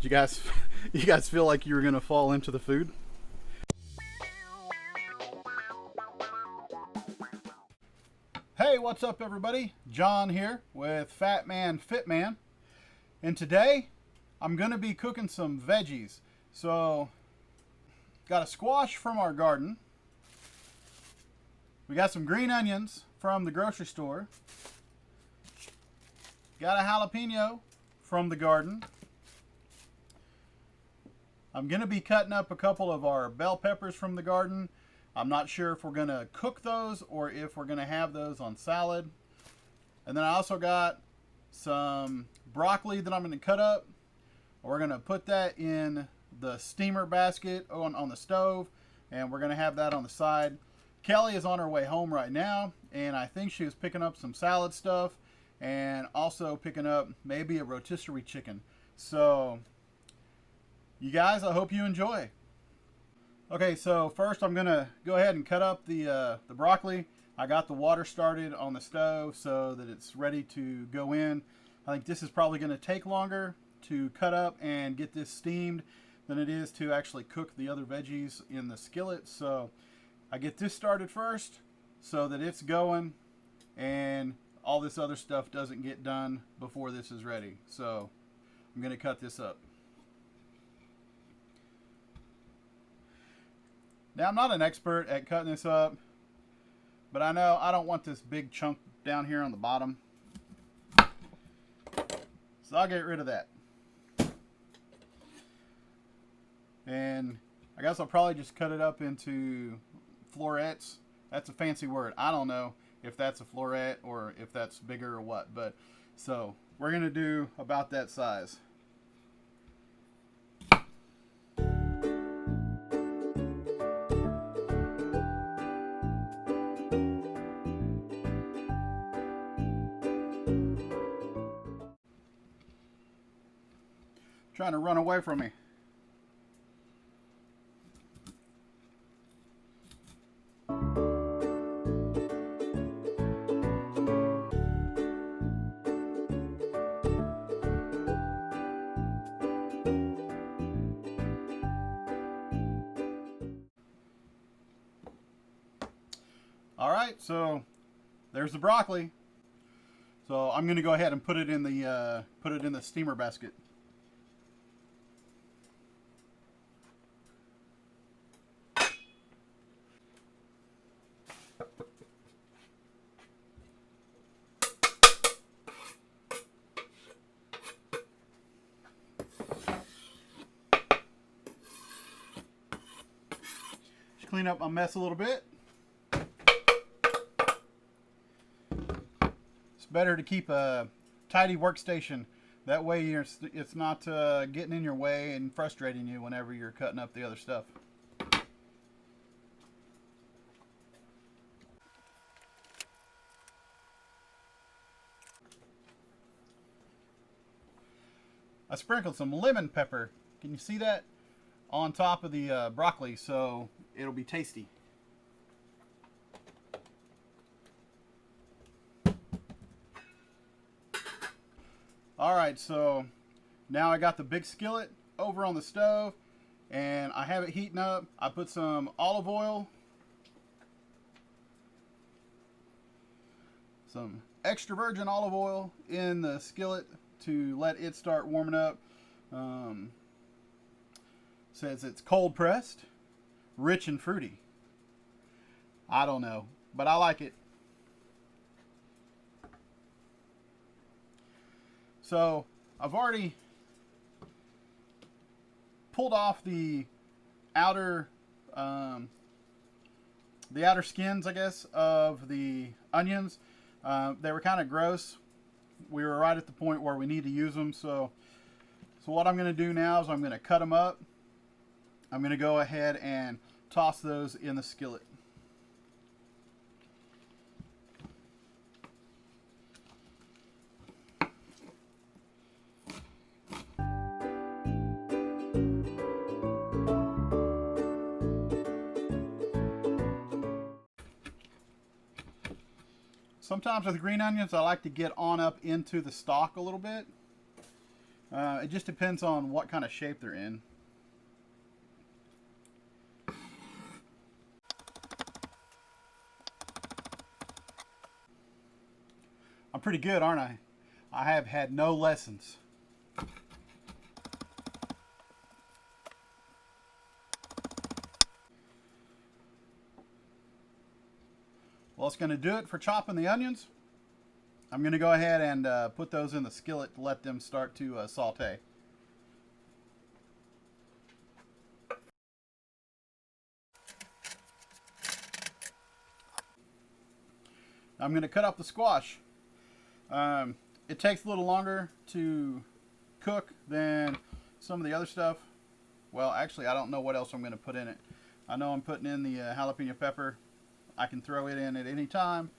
Did you guys, you guys feel like you were gonna fall into the food? Hey, what's up everybody? John here with Fat Man Fit Man. And today, I'm gonna be cooking some veggies. So, got a squash from our garden. We got some green onions from the grocery store. Got a jalapeno from the garden. I'm going to be cutting up a couple of our bell peppers from the garden. I'm not sure if we're going to cook those or if we're going to have those on salad. And then I also got some broccoli that I'm going to cut up. We're going to put that in the steamer basket on the stove, and we're going to have that on the side. Kelly is on her way home right now, and I think she was picking up some salad stuff and also picking up maybe a rotisserie chicken. So you guys, I hope you enjoy. Okay, so first I'm gonna go ahead and cut up the broccoli. I got the water started on the stove so that it's ready to go in. I think this is probably gonna take longer to cut up and get this steamed than it is to actually cook the other veggies in the skillet. So I get this started first so that it's going and all this other stuff doesn't get done before this is ready. So I'm gonna cut this up. Now, I'm not an expert at cutting this up, but I know I don't want this big chunk down here on the bottom. So I'll get rid of that. And I guess I'll probably just cut it up into florets. That's a fancy word. I don't know if that's a floret or if that's bigger or what. But so we're going to do about that size. Trying to run away from me. All right, so there's the broccoli. So I'm going to go ahead and put it in the steamer basket. Just clean up my mess a little bit. Better to keep a tidy workstation. That way it's not getting in your way and frustrating you whenever you're cutting up the other stuff. I sprinkled some lemon pepper. Can you see that? On top of the broccoli, so it'll be tasty. Alright, so now I got the big skillet over on the stove and I have it heating up. I put some olive oil, some extra virgin olive oil in the skillet to let it start warming up. Says it's cold pressed, rich and fruity. I don't know, but I like it. So I've already pulled off the outer skins, I guess, of the onions. They were kind of gross. We were right at the point where we need to use them. So what I'm going to do now is I'm going to cut them up. I'm going to go ahead and toss those in the skillet. Sometimes with green onions, I like to get on up into the stalk a little bit. It just depends on what kind of shape they're in. I'm pretty good, aren't I? I have had no lessons. Well, it's going to do it for chopping the onions. I'm going to go ahead and put those in the skillet to let them start to saute. I'm going to cut up the squash. It takes a little longer to cook than some of the other stuff. Well, actually, I don't know what else I'm going to put in it. I know I'm putting in the jalapeno pepper. I can throw it in at any time.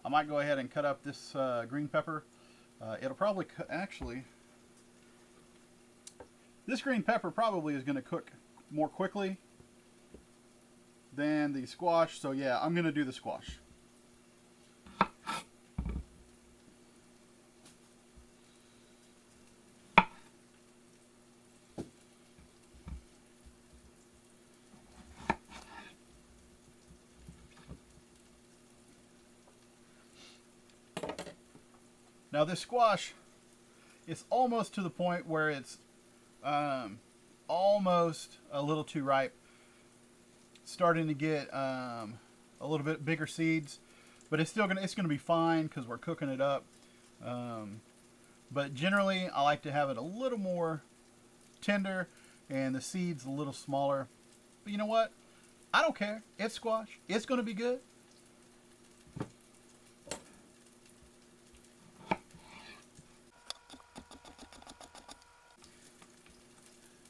I might go ahead and cut up this green pepper. It'll probably actually, this green pepper probably is going to cook more quickly than the squash. So yeah, I'm going to do the squash. Now this squash, it's almost to the point where it's almost a little too ripe. Starting to get a little bit bigger seeds, but it's gonna be fine because we're cooking it up. But generally, I like to have it a little more tender and the seeds a little smaller. But you know what? I don't care. It's squash. It's gonna be good.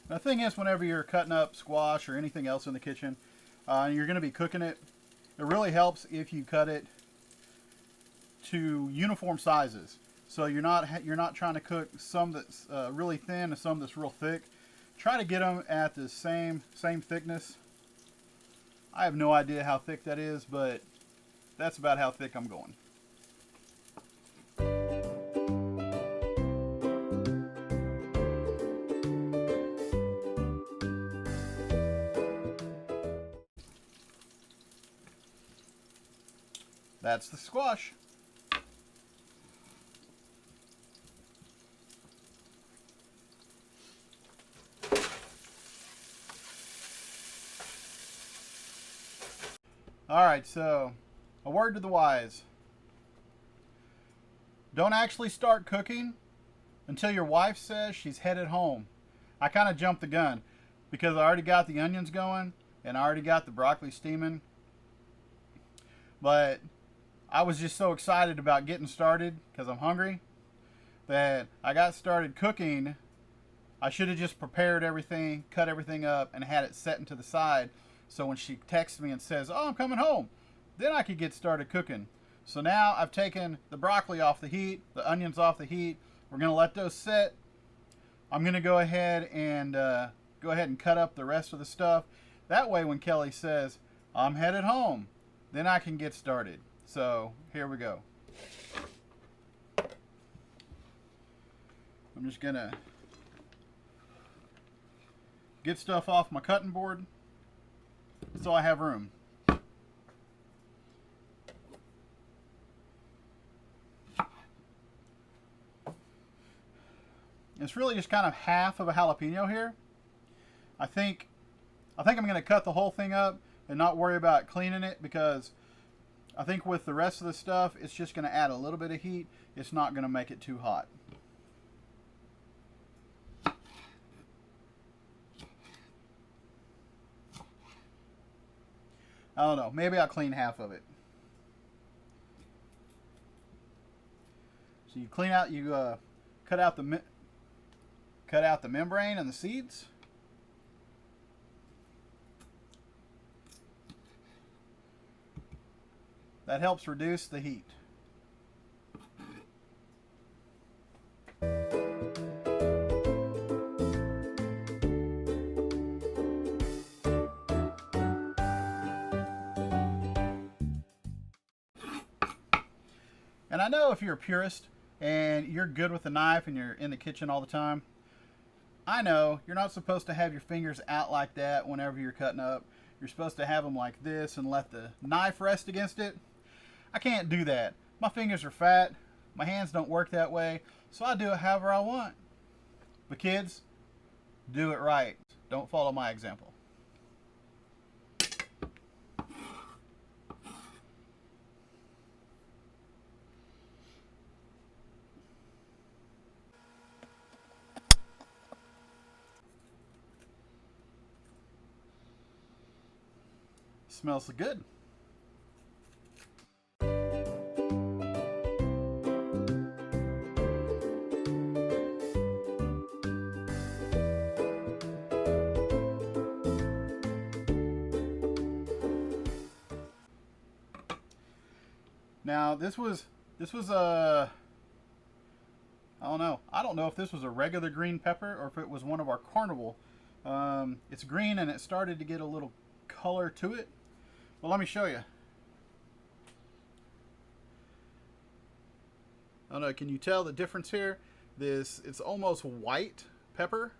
The thing is, whenever you're cutting up squash or anything else in the kitchen, you're going to be cooking it, it really helps if you cut it to uniform sizes. So you're not trying to cook some that's really thin and some that's real thick. Try to get them at the same thickness. I have no idea how thick that is, but that's about how thick I'm going. That's the squash. Alright, so a word to the wise. Don't actually start cooking until your wife says she's headed home. I kind of jumped the gun because I already got the onions going and I already got the broccoli steaming. But I was just so excited about getting started because I'm hungry that I got started cooking. I should have just prepared everything, cut everything up, and had it set into the side. So when she texts me and says, "Oh, I'm coming home," then I could get started cooking. So now I've taken the broccoli off the heat, the onions off the heat. We're going to let those set. I'm going to go ahead and cut up the rest of the stuff. That way when Kelly says, "I'm headed home," then I can get started. So here we go. I'm just gonna get stuff off my cutting board so I have room. It's really just kind of half of a jalapeno here. I think I'm gonna cut the whole thing up and not worry about cleaning it, because I think with the rest of the stuff, it's just going to add a little bit of heat. It's not going to make it too hot. I don't know. Maybe I'll clean half of it. So you clean out, cut out the membrane and the seeds. That helps reduce the heat. And I know if you're a purist and you're good with a knife and you're in the kitchen all the time, I know you're not supposed to have your fingers out like that whenever you're cutting up. You're supposed to have them like this and let the knife rest against it. I can't do that. My fingers are fat. My hands don't work that way, so I do it however I want. But kids, do it right. Don't follow my example. Smells good. Now this was a, I don't know if this was a regular green pepper or if it was one of our carnival. It's green and it started to get a little color to it. Well, let me show you. I don't know, can you tell the difference here? It's almost white pepper,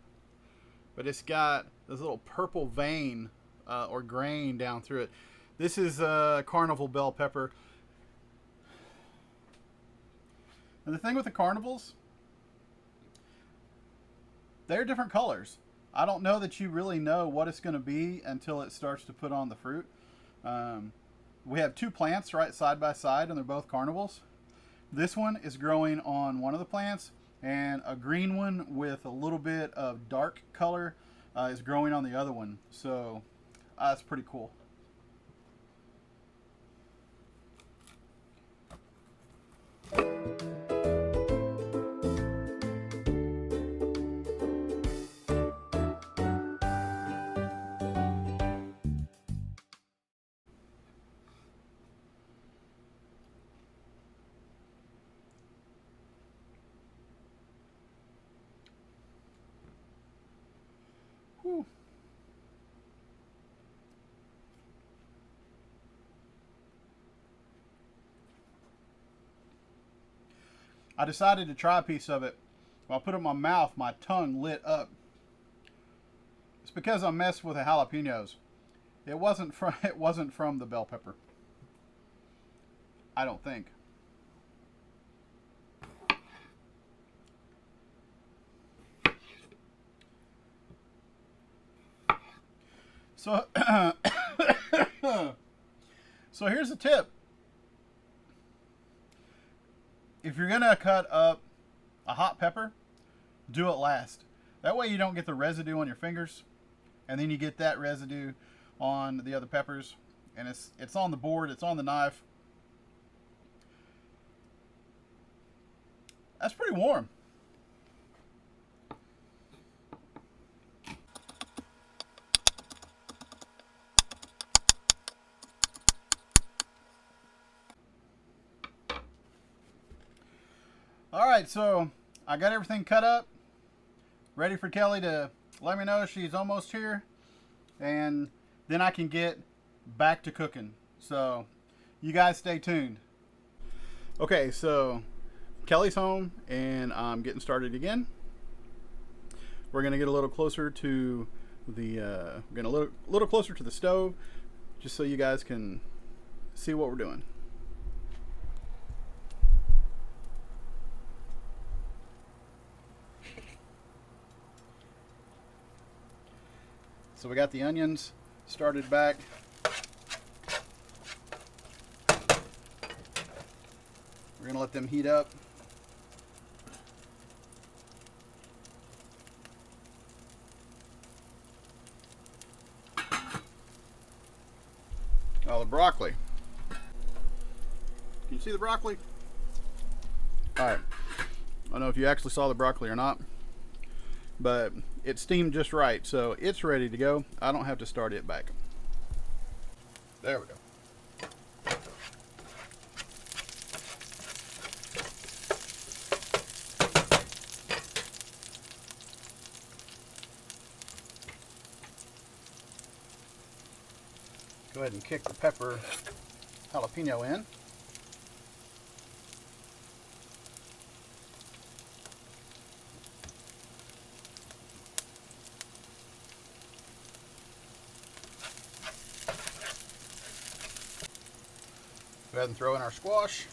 but it's got this little purple vein or grain down through it. This is a carnival bell pepper. And the thing with the carnivals, they're different colors. I don't know that you really know what it's going to be until it starts to put on the fruit. We have two plants right side by side, and they're both carnivals. This one is growing on one of the plants, and a green one with a little bit of dark color is growing on the other one. So that's pretty cool. Whew. I decided to try a piece of it. When I put it in my mouth, my tongue lit up. It's because I messed with the jalapenos. It wasn't from the bell pepper. I don't think. So, so here's a tip. If you're gonna cut up a hot pepper, do it last. That way you don't get the residue on your fingers, and then you get that residue on the other peppers, and it's on the board, it's on the knife. That's pretty warm. Alright, so I got everything cut up, ready for Kelly to let me know she's almost here, and then I can get back to cooking. So you guys stay tuned. Okay, so Kelly's home and I'm getting started again. We're gonna get a little closer to the little closer to the stove, just so you guys can see what we're doing. So we got the onions started back. We're gonna let them heat up. Oh, the broccoli. Can you see the broccoli? All right. I don't know if you actually saw the broccoli or not, but it's steamed just right, so it's ready to go. I don't have to start it back. There we go. Go ahead and kick the pepper jalapeno in. Go ahead and throw in our squash.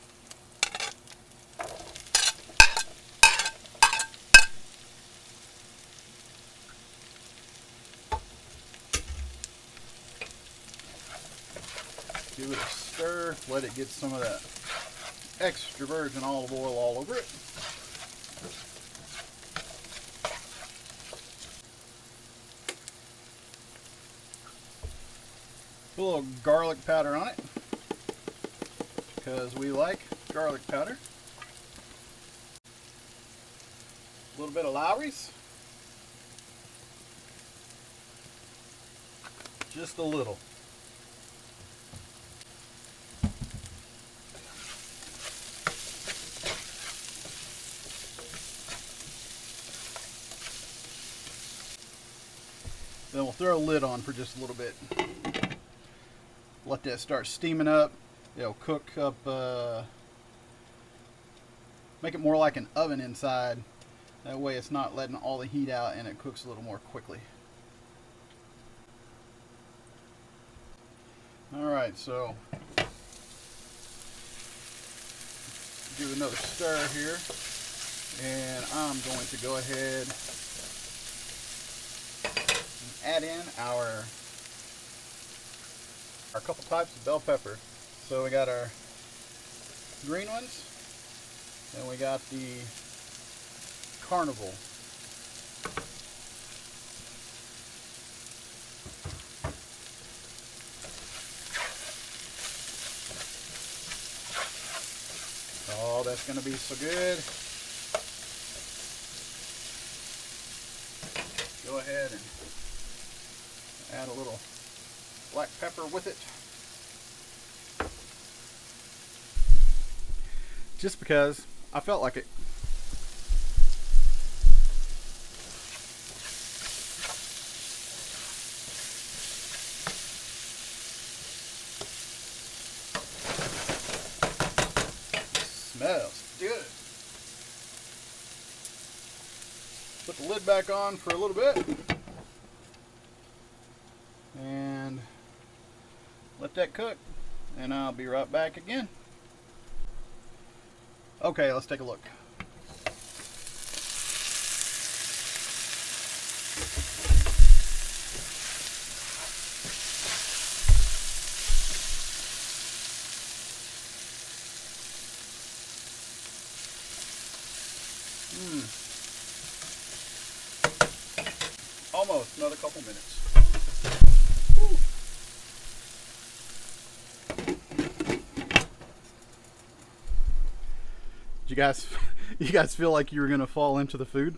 Give it a stir, let it get some of that extra virgin olive oil all over it. Put a little garlic powder on it, because we like garlic powder. A little bit of Lowry's. Just a little. Then we'll throw a lid on for just a little bit. Let that start steaming up. It'll cook up, make it more like an oven inside. That way it's not letting all the heat out and it cooks a little more quickly. Alright, so give another stir here. And I'm going to go ahead add in our couple types of bell pepper. So we got our green ones, and we got the carnival. Oh, that's going to be so good. Go ahead and add a little black pepper with it. Just because I felt like it. Smells good. Put the lid back on for a little bit. And let that cook, and I'll be right back again. Okay, let's take a look. Almost another couple minutes. Woo. You guys feel like you were gonna fall into the food?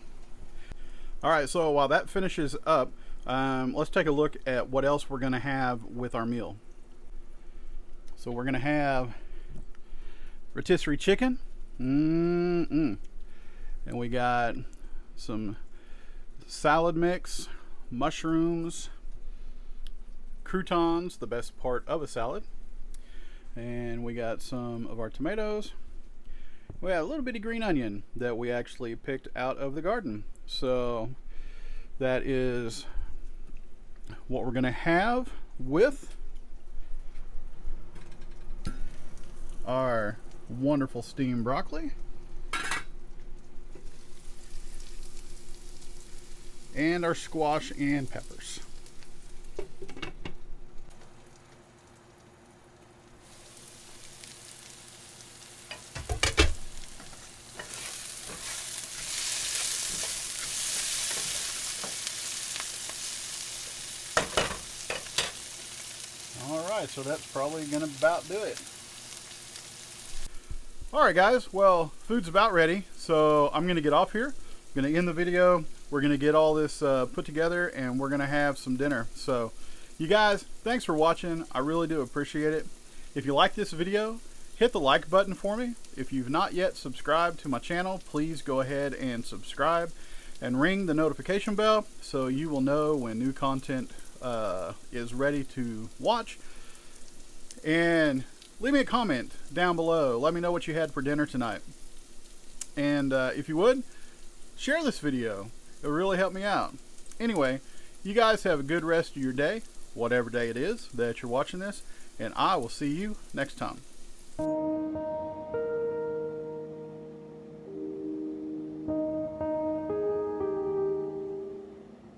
All right, so while that finishes up, let's take a look at what else we're gonna have with our meal. So we're gonna have rotisserie chicken, and we got some salad mix, mushrooms, croutons, the best part of a salad, and we got some of our tomatoes. We have a little bitty green onion that we actually picked out of the garden. So that is what we're going to have with our wonderful steamed broccoli and our squash and peppers. Alright, so that's probably gonna about do it. Alright guys, well, food's about ready, so I'm gonna get off here. I'm gonna end the video. We're gonna get all this put together, and we're gonna have some dinner. So you guys, thanks for watching. I really do appreciate it. If you like this video, hit the like button for me. If you've not yet subscribed to my channel, please go ahead and subscribe and ring the notification bell so you will know when new content is ready to watch. And leave me a comment down below. Let me know what you had for dinner tonight. And if you would, share this video. It would really help me out. Anyway, you guys have a good rest of your day, whatever day it is that you're watching this, and I will see you next time.